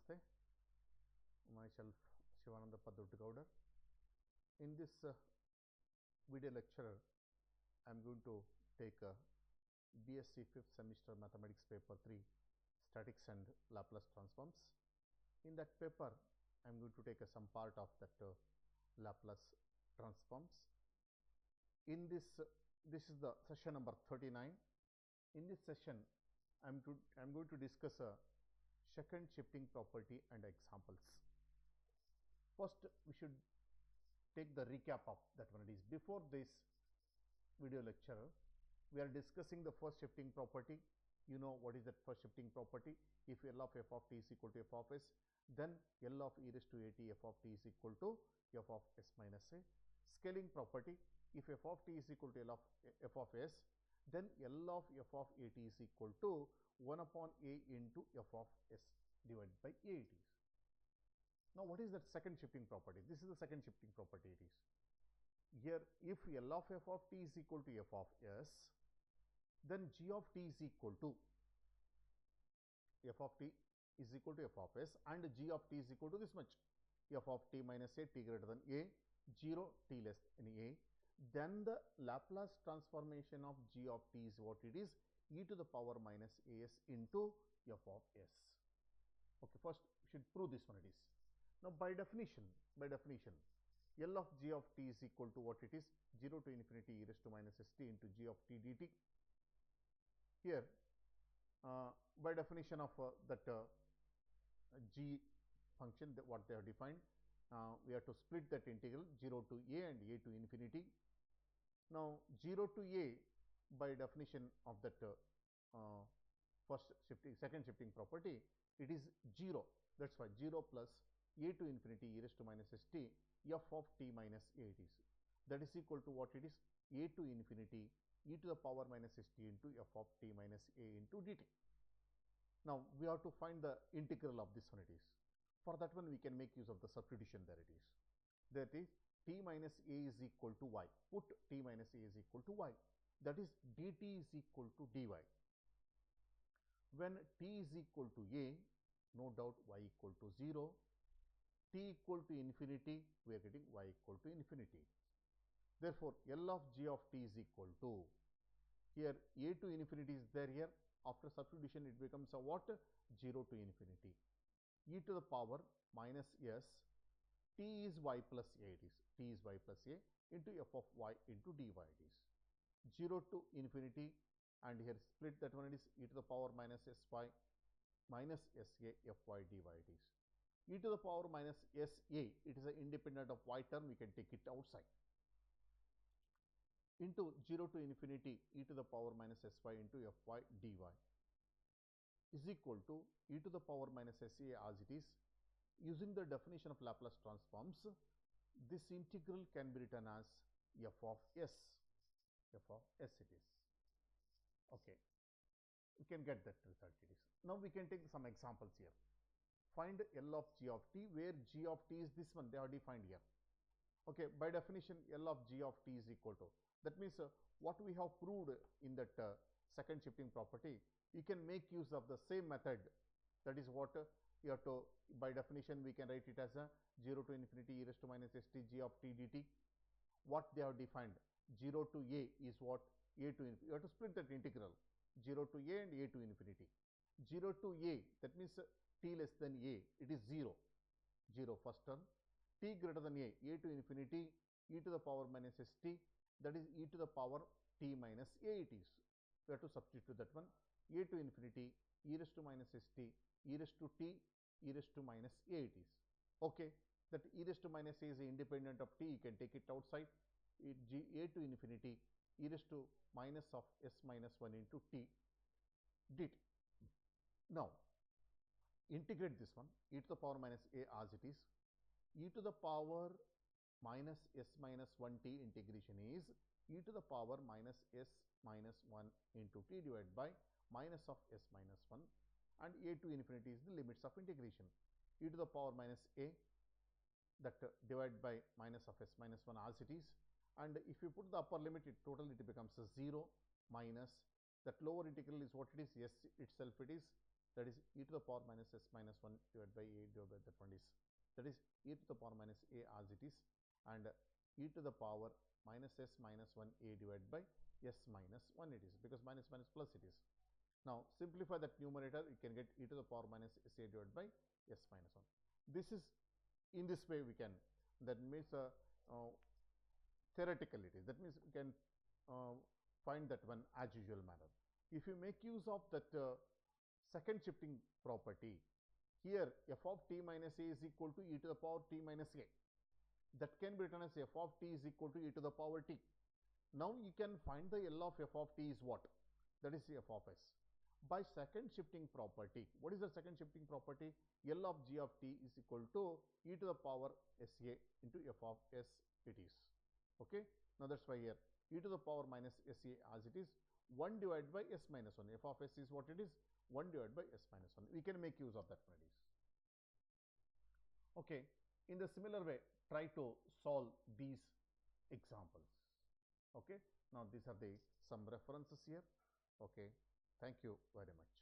Namaste. Myself Shivanandappa H Doddagoudar. In this video lecture, I am going to take a BSc 5th semester Mathematics paper 3 Statics and Laplace Transforms. In that paper, I am going to take some part of that Laplace transforms. In this is the session number 39. In this session, I am going to discuss a second shifting property and examples. First, we should take the recap of that one. It is before this video lecture, we are discussing the first shifting property. You know what is that first shifting property? If L of f of t is equal to f of s, then L of e raised to at f of t is equal to f of s minus a. Scaling property, if f of t is equal to L of f of s, then L of f of at is equal to 1 upon a into f of s divided by a it is. Now, what is that second shifting property? This is the second shifting property it is. Here, if L of f of t is equal to f of s, then g of t is equal to f of t is equal to f of s and g of t is equal to this much, f of t minus a, t greater than a, 0, t less than a. Then the Laplace transformation of g of t is what it is, e to the power minus as into f of s. Okay, first we should prove this one it is. Now, by definition, L of g of t is equal to what it is, 0 to infinity e raised to minus st into g of t dt. Here, by definition of that g function, that what they have defined, we have to split that integral 0 to a and a to infinity. Now, 0 to a, by definition of that second shifting property, it is 0. That's why 0 plus a to infinity e raised to minus st f of t minus a it is. That is equal to what it is, a to infinity e to the power minus st into f of t minus a into dt. Now, we have to find the integral of this one it is. For that one, we can make use of the substitution there it is. That is, t minus a is equal to y. Put t minus a is equal to y. That is, dt is equal to dy. When t is equal to a, no doubt y equal to 0. T equal to infinity, we are getting y equal to infinity. Therefore, L of g of t is equal to, here a to infinity is there here. After substitution, it becomes a what? 0 to infinity. E to the power minus s, t is y plus a it is, t is y plus a into f of y into dy it is. 0 to infinity, and here split that one it is e to the power minus sy minus sa fy dy it is. E to the power minus sa, it is an independent of y term, we can take it outside, into 0 to infinity e to the power minus sy into fy dy is equal to e to the power minus sa as it is. Using the definition of Laplace transforms, this integral can be written as f of s. F of s it is. Okay, we can get that result it is. Now, we can take some examples here. Find L of g of t, where g of t is this one, they are defined here. Okay, by definition, L of g of t is equal to, that means what we have proved in that second shifting property, you can make use of the same method. That is what you have to, by definition, we can write it as a 0 to infinity e raised to minus st g of t dt. What they have defined, 0 to a is what? A to infinity. You have to split that integral, 0 to a and a to infinity. 0 to a, that means t less than a, it is 0, 0 first term. T greater than a to infinity e to the power minus st, that is e to the power t minus a it is. We have to substitute that one, a to infinity e raised to minus st, e raised to t, e raised to minus a it is. Okay, that e raised to minus a is independent of t, you can take it outside, a to infinity e raised to minus of s minus 1 into t dt. Now, integrate this one, e to the power minus a as it is, e to the power minus s minus 1 t integration is e to the power minus s minus 1 into t divided by minus of s minus 1, and a to infinity is the limits of integration, e to the power minus a, that divided by minus of s minus 1 as it is, and if you put the upper limit, it becomes a 0 minus that lower integral is what it is, s itself it is that is e to the power minus s minus 1 divided by a divided by that one is, that is e to the power minus a as it is, and e to the power minus s minus 1 a divided by s minus 1 it is, because minus minus plus it is. Now simplify that numerator, you can get e to the power minus s a divided by s minus 1. This is, in this way we can, that means theoretical it is, that means we can find that one as usual manner. If you make use of that second shifting property, here f of t minus a is equal to e to the power t minus a, that can be written as f of t is equal to e to the power t. Now you can find the L of f of t is what? That is f of s. By second shifting property, what is the second shifting property? L of g of t is equal to e to the power sa into f of s it is. Okay. Now that's why here e to the power minus sa as it is 1 divided by s minus 1. F of s is what it is? 1 divided by s minus 1. We can make use of that one. Okay. In the similar way, try to solve these examples. Okay. Now these are the some references here. Okay. Thank you very much.